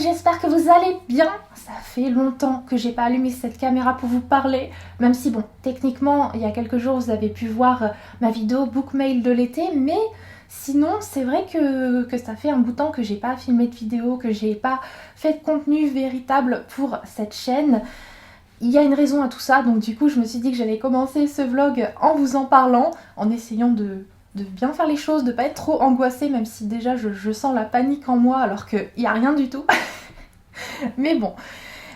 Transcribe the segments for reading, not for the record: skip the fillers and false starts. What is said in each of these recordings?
j'espère que vous allez bien. Ça fait longtemps que j'ai pas allumé cette caméra pour vous parler, même si bon, techniquement, il y a quelques jours, vous avez pu voir ma vidéo Bookmail de l'été, mais sinon, c'est vrai que ça fait un bout de temps que j'ai pas filmé de vidéo, que j'ai pas fait de contenu véritable pour cette chaîne. Il y a une raison à tout ça, donc du coup, je me suis dit que j'allais commencer ce vlog en vous en parlant, en essayant de bien faire les choses, de pas être trop angoissée, même si déjà je sens la panique en moi alors qu'il n'y a rien du tout. Mais bon,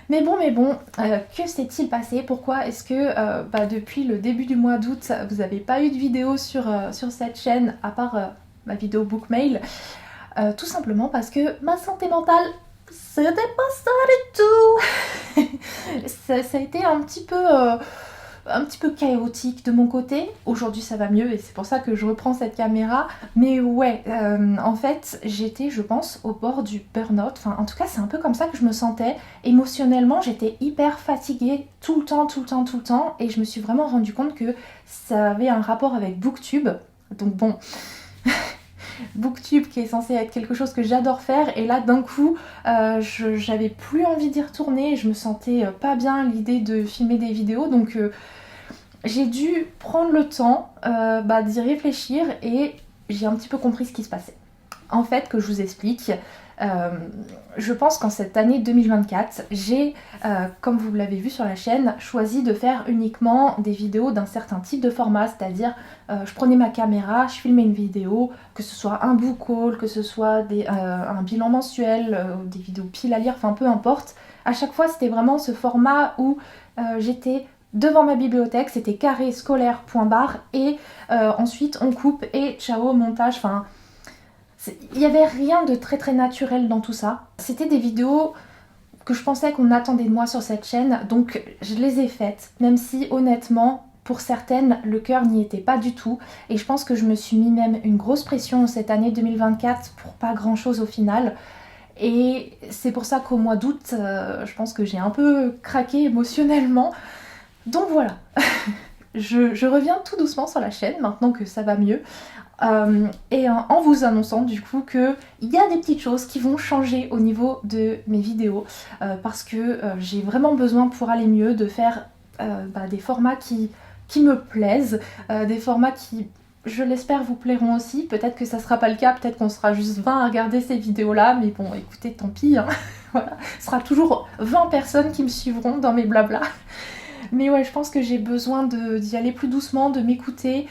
que s'est-il passé? Pourquoi est-ce que depuis le début du mois d'août, vous n'avez pas eu de vidéo sur cette chaîne, à part ma vidéo Bookmail? Tout simplement parce que ma santé mentale, c'était pas ça du tout. ça a été un petit peu chaotique de mon côté. Aujourd'hui ça va mieux et c'est pour ça que je reprends cette caméra. Mais ouais, en fait j'étais, je pense, au bord du burn-out. Enfin en tout cas c'est un peu comme ça que je me sentais. Émotionnellement j'étais hyper fatiguée tout le temps. Et je me suis vraiment rendu compte que ça avait un rapport avec Booktube. Donc bon... Booktube qui est censé être quelque chose que j'adore faire et là d'un coup j'avais plus envie d'y retourner, je me sentais pas bien à l'idée de filmer des vidéos donc j'ai dû prendre le temps d'y réfléchir et j'ai un petit peu compris ce qui se passait. En fait, que je vous explique, je pense qu'en cette année 2024, j'ai, comme vous l'avez vu sur la chaîne, choisi de faire uniquement des vidéos d'un certain type de format, c'est-à-dire je prenais ma caméra, je filmais une vidéo, que ce soit un book haul, que ce soit un bilan mensuel, des vidéos piles à lire, enfin peu importe. À chaque fois, c'était vraiment ce format où j'étais devant ma bibliothèque, c'était carré, scolaire, point barre, et ensuite on coupe et ciao, montage, enfin... Il n'y avait rien de très naturel dans tout ça. C'était des vidéos que je pensais qu'on attendait de moi sur cette chaîne, donc je les ai faites, même si honnêtement, pour certaines, le cœur n'y était pas du tout. Et je pense que je me suis mis même une grosse pression cette année 2024 pour pas grand chose au final. Et c'est pour ça qu'au mois d'août, je pense que j'ai un peu craqué émotionnellement. Donc voilà, je reviens tout doucement sur la chaîne maintenant que ça va mieux. Et en vous annonçant du coup qu'il y a des petites choses qui vont changer au niveau de mes vidéos parce que j'ai vraiment besoin pour aller mieux de faire des formats qui me plaisent, des formats qui, je l'espère, vous plairont aussi. Peut-être que ça sera pas le cas, peut-être qu'on sera juste 20 à regarder ces vidéos là, mais bon écoutez, tant pis hein. Voilà. Ce sera toujours 20 personnes qui me suivront dans mes blabla. Mais ouais, je pense que j'ai besoin d'y aller plus doucement, de m'écouter.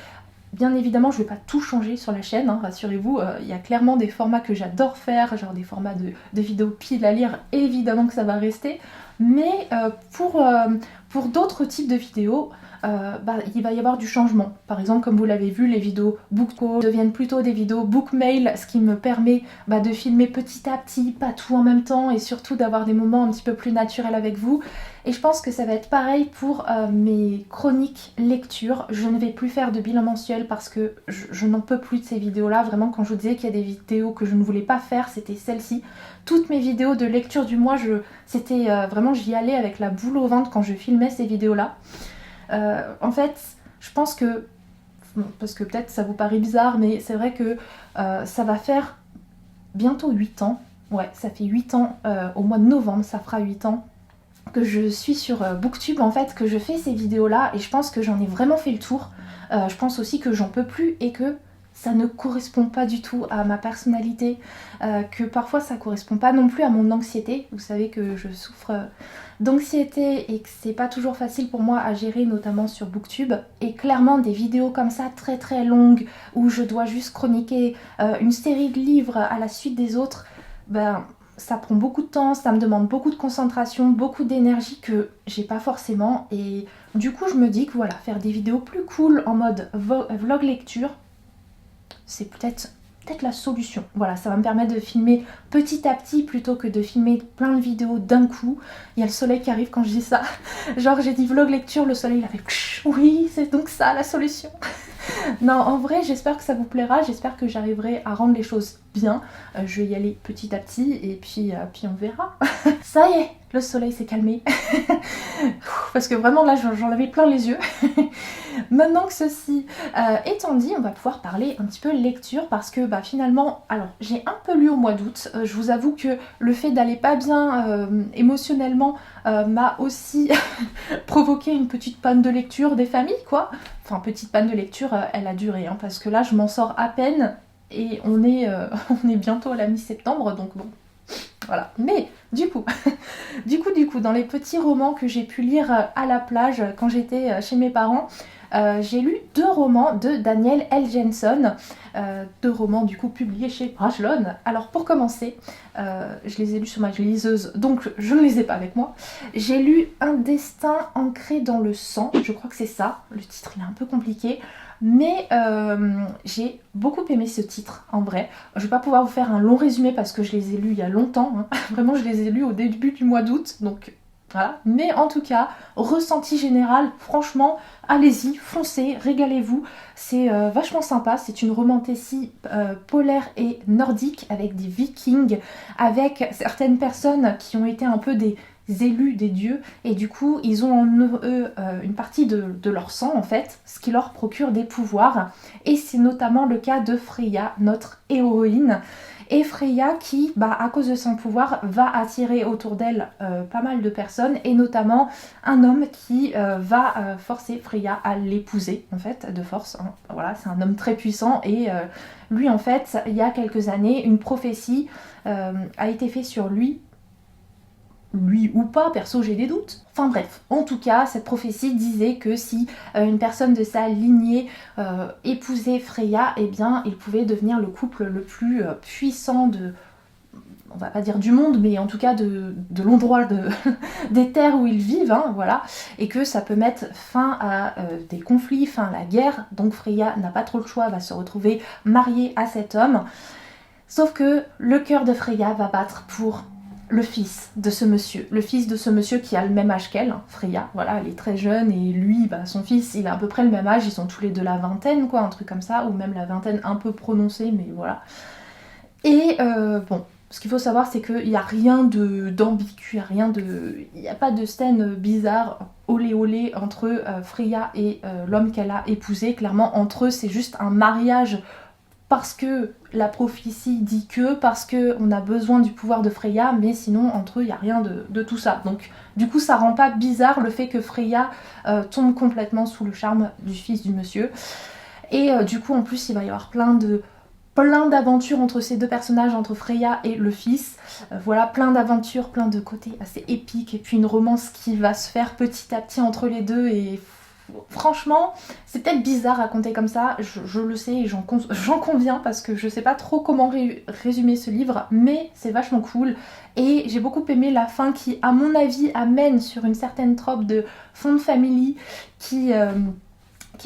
Bien évidemment, je ne vais pas tout changer sur la chaîne, hein, rassurez-vous, il y a clairement des formats que j'adore faire, genre des formats de vidéos piles à lire, évidemment que ça va rester, mais pour d'autres types de vidéos, il va y avoir du changement. Par exemple, comme vous l'avez vu, les vidéos book haul deviennent plutôt des vidéos bookmail, ce qui me permet de filmer petit à petit, pas tout en même temps, et surtout d'avoir des moments un petit peu plus naturels avec vous. Et je pense que ça va être pareil pour mes chroniques lecture. Je ne vais plus faire de bilan mensuel parce que je n'en peux plus de ces vidéos-là. Vraiment, quand je vous disais qu'il y a des vidéos que je ne voulais pas faire, c'était celle-ci. Toutes mes vidéos de lecture du mois, c'était vraiment, j'y allais avec la boule au ventre quand je filmais ces vidéos-là. En fait, je pense que, parce que peut-être ça vous paraît bizarre, mais c'est vrai que ça va faire bientôt 8 ans. Ouais, ça fait 8 ans, au mois de novembre, ça fera 8 ans que je suis sur Booktube en fait, que je fais ces vidéos là et je pense que j'en ai vraiment fait le tour. Je pense aussi que j'en peux plus et que ça ne correspond pas du tout à ma personnalité, que parfois ça correspond pas non plus à mon anxiété. Vous savez que je souffre d'anxiété et que c'est pas toujours facile pour moi à gérer, notamment sur Booktube. Et clairement des vidéos comme ça très longues où je dois juste chroniquer une série de livres à la suite des autres, ça prend beaucoup de temps, ça me demande beaucoup de concentration, beaucoup d'énergie que j'ai pas forcément. Et du coup je me dis que voilà, faire des vidéos plus cool en mode vlog lecture, c'est peut-être la solution. Voilà, ça va me permettre de filmer petit à petit plutôt que de filmer plein de vidéos d'un coup. Il y a le soleil qui arrive quand je dis ça. Genre j'ai dit vlog lecture, le soleil il a fait oui, c'est donc ça la solution. Non, en vrai, j'espère que ça vous plaira, j'espère que j'arriverai à rendre les choses bien. Je vais y aller petit à petit et puis on verra. Ça y est, le soleil s'est calmé. Parce que vraiment là, j'en avais plein les yeux. Maintenant que ceci étant dit, on va pouvoir parler un petit peu lecture parce que finalement, alors j'ai un peu lu au mois d'août. Je vous avoue que le fait d'aller pas bien émotionnellement m'a aussi provoqué une petite panne de lecture des familles, quoi. Enfin, petite panne de lecture, elle a duré, hein, parce que là, je m'en sors à peine et on est, on est bientôt à la mi-septembre, donc bon, voilà. Mais du coup, dans les petits romans que j'ai pu lire à la plage quand j'étais chez mes parents, j'ai lu 2 romans de Daniel L. Jensen, 2 romans du coup publiés chez Brajlon. Alors pour commencer, je les ai lus sur ma liseuse, donc je ne les ai pas avec moi. J'ai lu Un destin ancré dans le sang, je crois que c'est ça, le titre il est un peu compliqué, mais j'ai beaucoup aimé ce titre en vrai. Je vais pas pouvoir vous faire un long résumé parce que je les ai lus il y a longtemps, hein. Vraiment je les ai lus au début du mois d'août, donc voilà. Mais en tout cas, ressenti général, franchement, allez-y, foncez, régalez-vous. C'est vachement sympa, c'est une romantécie polaire et nordique avec des vikings, avec certaines personnes qui ont été un peu des élus des dieux et du coup ils ont en eux une partie de leur sang en fait, ce qui leur procure des pouvoirs et c'est notamment le cas de Freya, notre héroïne. Et Freya qui, à cause de son pouvoir, va attirer autour d'elle pas mal de personnes et notamment un homme qui va forcer Freya à l'épouser en fait, de force, hein. Voilà, c'est un homme très puissant et lui en fait, il y a quelques années, une prophétie a été faite sur lui ou pas, perso j'ai des doutes. Enfin bref, en tout cas, cette prophétie disait que si une personne de sa lignée épousait Freya, eh bien il pouvait devenir le couple le plus puissant de, on va pas dire du monde, mais en tout cas de l'endroit des terres où ils vivent, hein, voilà, et que ça peut mettre fin à des conflits, fin à la guerre, donc Freya n'a pas trop le choix, va se retrouver mariée à cet homme, sauf que le cœur de Freya va battre pour le fils de ce monsieur qui a le même âge qu'elle, hein, Freya, voilà, elle est très jeune et lui, son fils, il a à peu près le même âge, ils sont tous les deux la vingtaine, quoi, un truc comme ça, ou même la vingtaine un peu prononcée, mais voilà. Et bon, ce qu'il faut savoir, c'est qu'il n'y a rien d'ambigu, il n'y a pas de scène bizarre, olé olé, entre Freya et l'homme qu'elle a épousé, clairement, entre eux, c'est juste un mariage parce que la prophétie dit que, parce qu'on a besoin du pouvoir de Freya, mais sinon entre eux il n'y a rien de tout ça. Donc du coup ça rend pas bizarre le fait que Freya tombe complètement sous le charme du fils du monsieur. Et du coup en plus il va y avoir plein d'aventures entre ces deux personnages, entre Freya et le fils. Voilà, plein d'aventures, plein de côtés assez épiques, et puis une romance qui va se faire petit à petit entre les deux et franchement, c'est peut-être bizarre à raconter comme ça, je le sais et j'en conviens parce que je sais pas trop comment résumer ce livre, mais c'est vachement cool et j'ai beaucoup aimé la fin qui, à mon avis, amène sur une certaine trope de fond de family qui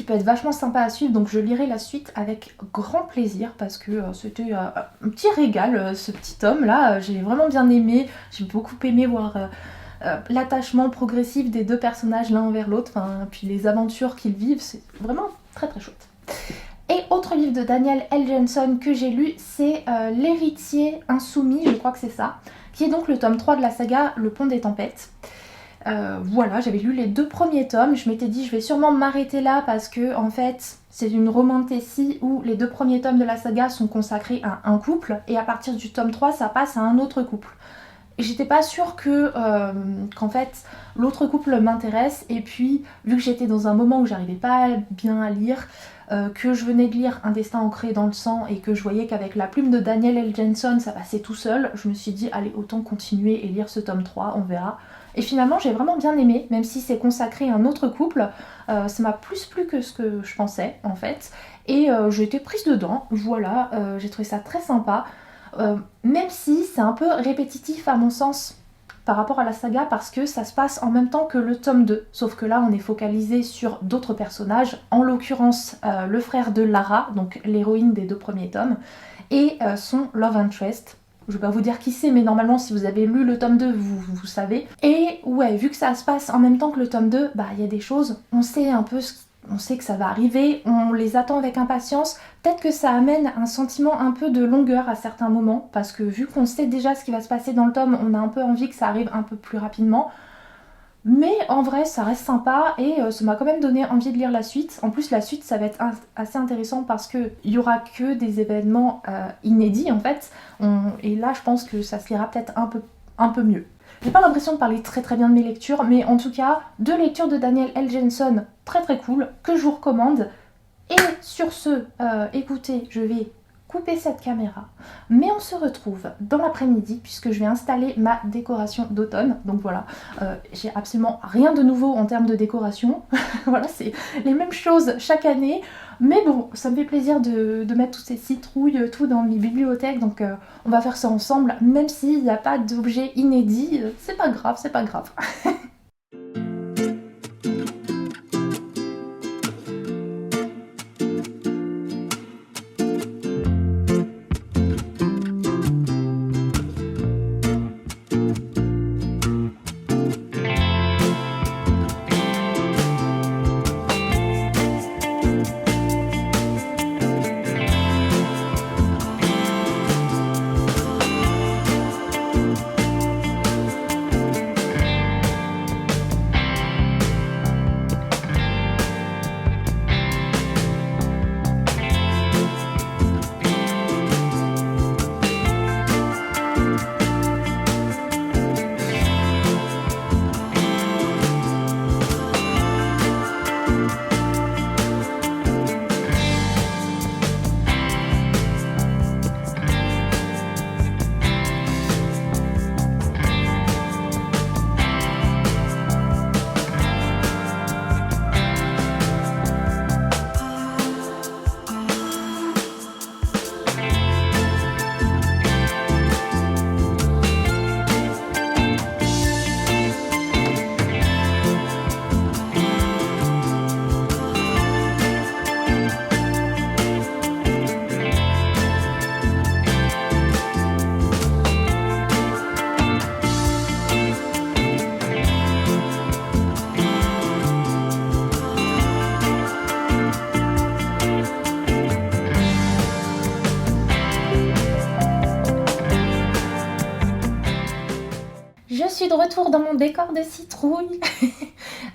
peut être vachement sympa à suivre, donc je lirai la suite avec grand plaisir parce que c'était un petit régal, ce petit homme là, j'ai vraiment bien aimé, j'ai beaucoup aimé voir l'attachement progressif des 2 personnages l'un envers l'autre, puis les aventures qu'ils vivent, c'est vraiment très très chouette. Et autre livre de Daniel L. Jensen que j'ai lu, c'est L'héritier insoumis, je crois que c'est ça, qui est donc le tome 3 de la saga Le Pont des Tempêtes. Voilà, j'avais lu les 2 premiers tomes, je m'étais dit je vais sûrement m'arrêter là parce que en fait c'est une romantécie où les 2 premiers tomes de la saga sont consacrés à un couple et à partir du tome 3 ça passe à un autre couple. Et j'étais pas sûre qu'en fait l'autre couple m'intéresse et puis vu que j'étais dans un moment où j'arrivais pas bien à lire, que je venais de lire Un destin ancré dans le sang et que je voyais qu'avec la plume de Daniel L. Jensen ça passait tout seul, je me suis dit allez autant continuer et lire ce tome 3, on verra. Et finalement j'ai vraiment bien aimé, même si c'est consacré à un autre couple, ça m'a plus plu que ce que je pensais en fait. Et j'ai été prise dedans, voilà, j'ai trouvé ça très sympa. Même si c'est un peu répétitif à mon sens par rapport à la saga parce que ça se passe en même temps que le tome 2, sauf que là on est focalisé sur d'autres personnages, en l'occurrence le frère de Lara, donc l'héroïne des 2 premiers tomes, et son love interest. Je vais pas vous dire qui c'est, mais normalement si vous avez lu le tome 2, vous savez. Et ouais, vu que ça se passe en même temps que le tome 2, il y a des choses, on sait un peu on sait que ça va arriver, on les attend avec impatience. Peut-être que ça amène un sentiment un peu de longueur à certains moments, parce que vu qu'on sait déjà ce qui va se passer dans le tome, on a un peu envie que ça arrive un peu plus rapidement. Mais en vrai, ça reste sympa et ça m'a quand même donné envie de lire la suite. En plus, la suite, ça va être assez intéressant parce qu'il y aura que des événements inédits en fait. Et là, je pense que ça se lira peut-être un peu mieux. J'ai pas l'impression de parler très bien de mes lectures, mais en tout cas, 2 lectures de Daniel L. Jensen, très cool, que je vous recommande. Et sur ce, écoutez, je vais couper cette caméra, mais on se retrouve dans l'après-midi puisque je vais installer ma décoration d'automne. Donc voilà, j'ai absolument rien de nouveau en termes de décoration. Voilà, c'est les mêmes choses chaque année. Mais bon, ça me fait plaisir de mettre toutes ces citrouilles, tout dans mes bibliothèques. Donc on va faire ça ensemble, même s'il n'y a pas d'objet inédit. C'est pas grave, c'est pas grave. Je suis de retour dans mon décor de citrouille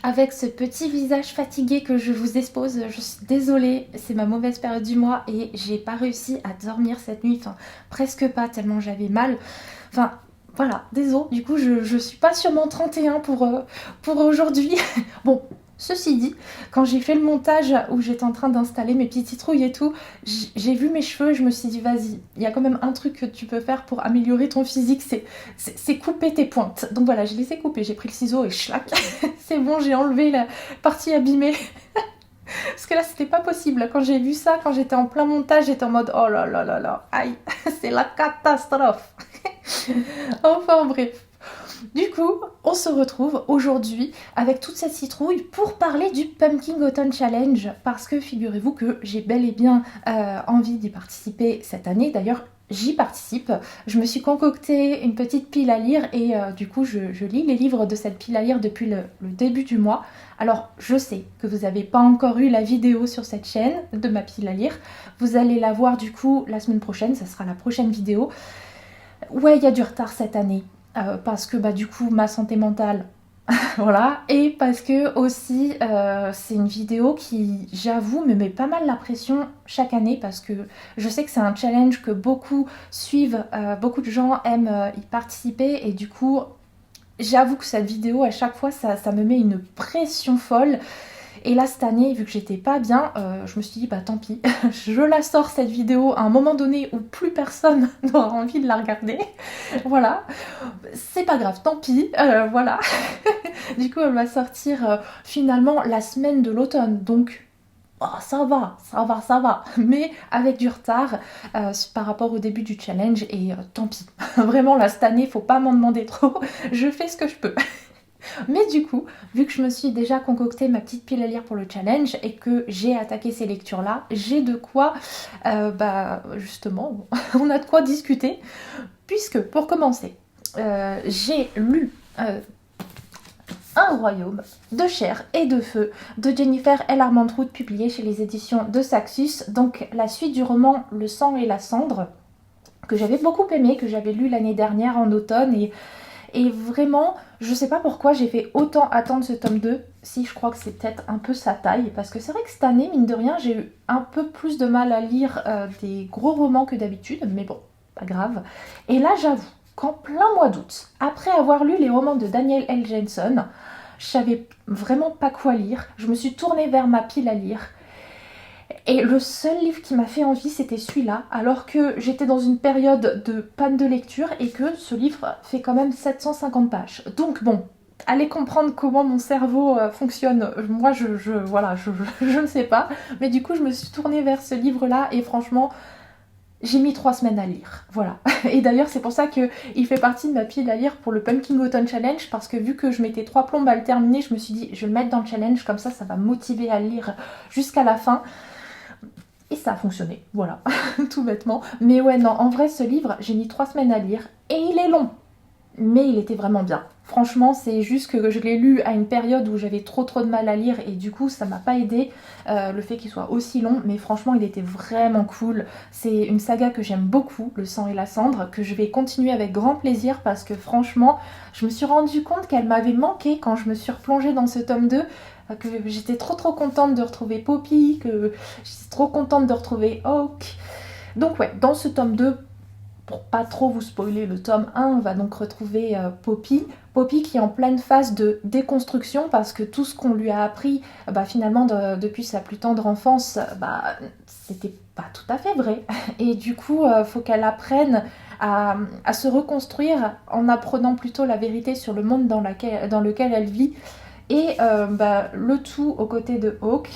avec ce petit visage fatigué que je vous expose. Je suis désolée, c'est ma mauvaise période du mois et j'ai pas réussi à dormir cette nuit, enfin presque pas tellement j'avais mal. Enfin voilà, désolé, du coup je suis pas sur mon 31 pour aujourd'hui. Bon, ceci dit, quand j'ai fait le montage où j'étais en train d'installer mes petites citrouilles et tout, j'ai vu mes cheveux et je me suis dit vas-y, il y a quand même un truc que tu peux faire pour améliorer ton physique, c'est couper tes pointes. Donc voilà, je les ai coupées, j'ai pris le ciseau et schlac, c'est bon, j'ai enlevé la partie abîmée. Parce que là c'était pas possible, quand j'ai vu ça, quand j'étais en plein montage, j'étais en mode oh là là là là, aïe, c'est la catastrophe. Enfin bref. Du coup, on se retrouve aujourd'hui avec toute cette citrouille pour parler du Pumpkin Autumn Challenge parce que figurez-vous que j'ai bel et bien envie d'y participer cette année. D'ailleurs, j'y participe. Je me suis concocté une petite pile à lire et du coup, je lis les livres de cette pile à lire depuis le début du mois. Alors, je sais que vous n'avez pas encore eu la vidéo sur cette chaîne de ma pile à lire. Vous allez la voir du coup la semaine prochaine, ça sera la prochaine vidéo. Ouais, il y a du retard cette année. Parce que du coup ma santé mentale voilà, et parce que aussi c'est une vidéo qui j'avoue me met pas mal la pression chaque année parce que je sais que c'est un challenge que beaucoup suivent, beaucoup de gens aiment y participer et du coup j'avoue que cette vidéo à chaque fois ça me met une pression folle. Et là cette année, vu que j'étais pas bien, je me suis dit tant pis, je la sors cette vidéo à un moment donné où plus personne n'aura envie de la regarder. Voilà, c'est pas grave, tant pis, voilà. Du coup elle va sortir finalement la semaine de l'automne, donc ça va, mais avec du retard par rapport au début du challenge et tant pis. Vraiment là cette année, faut pas m'en demander trop, je fais ce que je peux. Mais du coup, vu que je me suis déjà concocté ma petite pile à lire pour le challenge et que j'ai attaqué ces lectures-là, j'ai de quoi, justement, on a de quoi discuter. Puisque, pour commencer, j'ai lu Un royaume de chair et de feu de Jennifer L. Armentrout, publié chez les éditions de Saxus. Donc la suite du roman Le sang et la cendre, que j'avais beaucoup aimé, que j'avais lu l'année dernière en automne, et vraiment, je sais pas pourquoi j'ai fait autant attendre ce tome 2, si je crois que c'est peut-être un peu sa taille, parce que c'est vrai que cette année, mine de rien, j'ai eu un peu plus de mal à lire des gros romans que d'habitude, mais bon, pas grave. Et là, j'avoue qu'en plein mois d'août, après avoir lu les romans de Daniel L. Jensen, je savais vraiment pas quoi lire, je me suis tournée vers ma pile à lire, et le seul livre qui m'a fait envie, c'était celui-là, alors que j'étais dans une période de panne de lecture et que ce livre fait quand même 750 pages. Donc bon, allez comprendre comment mon cerveau fonctionne. Moi, voilà, je ne sais pas. Mais du coup, je me suis tournée vers ce livre-là et franchement, j'ai mis 3 semaines à lire. Voilà. Et d'ailleurs, c'est pour ça qu'il fait partie de ma pile à lire pour le Pumpkin Autumn Challenge, parce que vu que je mettais 3 plombes à le terminer, je me suis dit, je vais le mettre dans le challenge, comme ça va me motiver à le lire jusqu'à la fin. Et ça a fonctionné, voilà, tout bêtement. Mais ouais, non, en vrai, ce livre, j'ai mis 3 semaines à lire. Et il est long, mais il était vraiment bien. Franchement, c'est juste que je l'ai lu à une période où j'avais trop de mal à lire. Et du coup, ça m'a pas aidé, le fait qu'il soit aussi long. Mais franchement, il était vraiment cool. C'est une saga que j'aime beaucoup, Le sang et la cendre, que je vais continuer avec grand plaisir. Parce que franchement, je me suis rendu compte qu'elle m'avait manqué quand je me suis replongée dans ce tome 2, que j'étais trop contente de retrouver Poppy, que j'étais trop contente de retrouver Hawk. Donc ouais, dans ce tome 2, pour pas trop vous spoiler le tome 1, on va donc retrouver Poppy. Poppy qui est en pleine phase de déconstruction parce que tout ce qu'on lui a appris finalement depuis sa plus tendre enfance, c'était pas tout à fait vrai. Et du coup, faut qu'elle apprenne à se reconstruire en apprenant plutôt la vérité sur le monde dans lequel elle vit. Et le tout aux côtés de Hawk.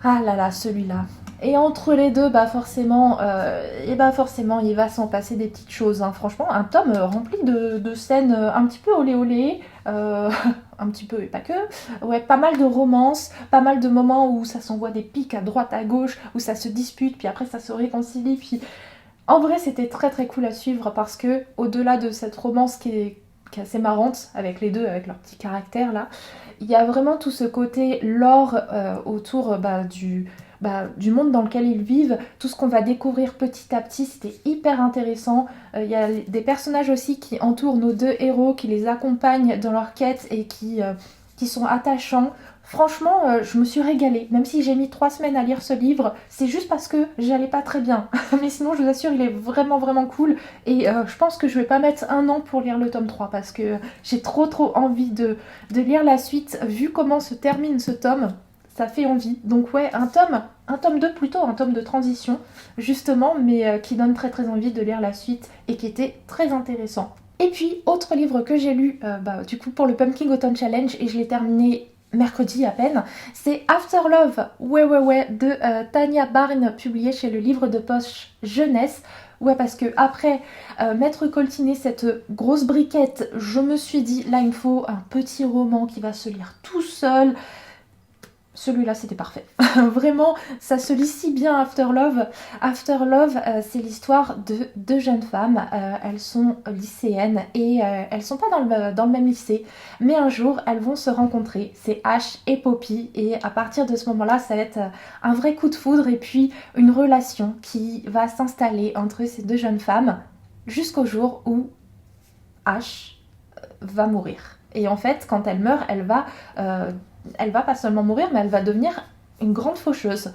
Ah là là, celui-là. Et entre les deux, forcément, il va s'en passer des petites choses. Hein. Franchement, un tome rempli de scènes un petit peu olé olé, un petit peu et pas que. Ouais, pas mal de romances, pas mal de moments où ça s'envoie des pics à droite, à gauche, où ça se dispute, puis après ça se réconcilie. Puis en vrai, c'était très cool à suivre parce que au-delà de cette romance qui est assez marrante avec les deux, avec leur petit caractère là, il y a vraiment tout ce côté lore autour du monde dans lequel ils vivent, tout ce qu'on va découvrir petit à petit, c'était hyper intéressant. Il y a des personnages aussi qui entourent nos deux héros, qui les accompagnent dans leur quête et qui sont attachants. Franchement, je me suis régalée, même si j'ai mis 3 semaines à lire ce livre, c'est juste parce que j'allais pas très bien. Mais sinon, je vous assure, il est vraiment cool. Et je pense que je vais pas mettre 1 an pour lire le tome 3, parce que j'ai trop envie de lire la suite. Vu comment se termine ce tome, ça fait envie. Donc ouais, un tome 2 plutôt, un tome de transition, justement, mais qui donne très envie de lire la suite et qui était très intéressant. Et puis, autre livre que j'ai lu, du coup, pour le Pumpkin Autumn Challenge, et je l'ai terminé mercredi à peine, c'est After Love, ouais, de Tania Barnes, publié chez le livre de poche jeunesse. Ouais, parce que après m'être coltiné cette grosse briquette, je me suis dit, là il me faut un petit roman qui va se lire tout seul. Celui-là, c'était parfait. Vraiment, ça se lit si bien, After Love. After Love, c'est l'histoire de 2 jeunes femmes. Elles sont lycéennes et elles sont pas dans le même lycée. Mais un jour, elles vont se rencontrer. C'est Ash et Poppy. Et à partir de ce moment-là, ça va être un vrai coup de foudre et puis une relation qui va s'installer entre ces 2 jeunes femmes jusqu'au jour où Ash va mourir. Et en fait, quand elle meurt, elle va pas seulement mourir, mais elle va devenir une grande faucheuse.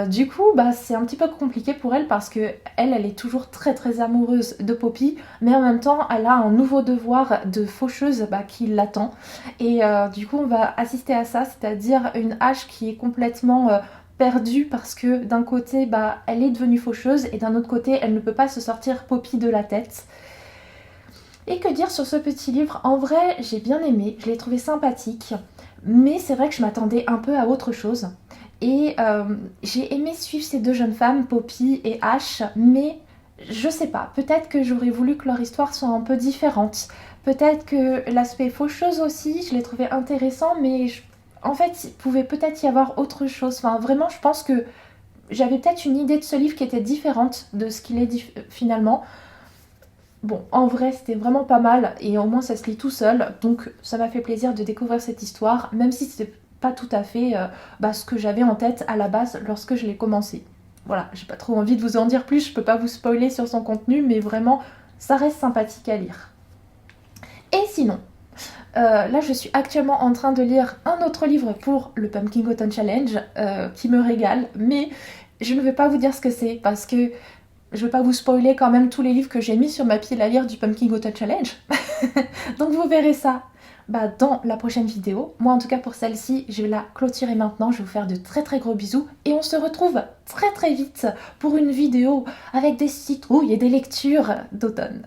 Du coup, c'est un petit peu compliqué pour elle parce que elle est toujours très amoureuse de Poppy, mais en même temps, elle a un nouveau devoir de faucheuse qui l'attend. Et du coup, on va assister à ça, c'est-à-dire une Ash qui est complètement perdue parce que d'un côté, elle est devenue faucheuse et d'un autre côté, elle ne peut pas se sortir Poppy de la tête. Et que dire sur ce petit livre? En vrai, j'ai bien aimé, je l'ai trouvé sympathique. Mais c'est vrai que je m'attendais un peu à autre chose. Et j'ai aimé suivre ces 2 jeunes femmes, Poppy et Ash, mais je sais pas, peut-être que j'aurais voulu que leur histoire soit un peu différente. Peut-être que l'aspect faucheuse aussi, je l'ai trouvé intéressant, mais en fait, il pouvait peut-être y avoir autre chose. Enfin, vraiment, je pense que j'avais peut-être une idée de ce livre qui était différente de ce qu'il est finalement. Bon, en vrai, c'était vraiment pas mal et au moins ça se lit tout seul. Donc ça m'a fait plaisir de découvrir cette histoire, même si c'était pas tout à fait ce que j'avais en tête à la base lorsque je l'ai commencé. Voilà, j'ai pas trop envie de vous en dire plus, je peux pas vous spoiler sur son contenu, mais vraiment, ça reste sympathique à lire. Et sinon, là je suis actuellement en train de lire un autre livre pour le Pumpkin Autumn Challenge qui me régale, mais je ne vais pas vous dire ce que c'est parce que je veux pas vous spoiler quand même tous les livres que j'ai mis sur ma pile à lire du Pumpkin Autumn Challenge. Donc vous verrez ça dans la prochaine vidéo. Moi en tout cas pour celle-ci, je vais la clôturer maintenant. Je vais vous faire de très très gros bisous et on se retrouve très très vite pour une vidéo avec des citrouilles et des lectures d'automne.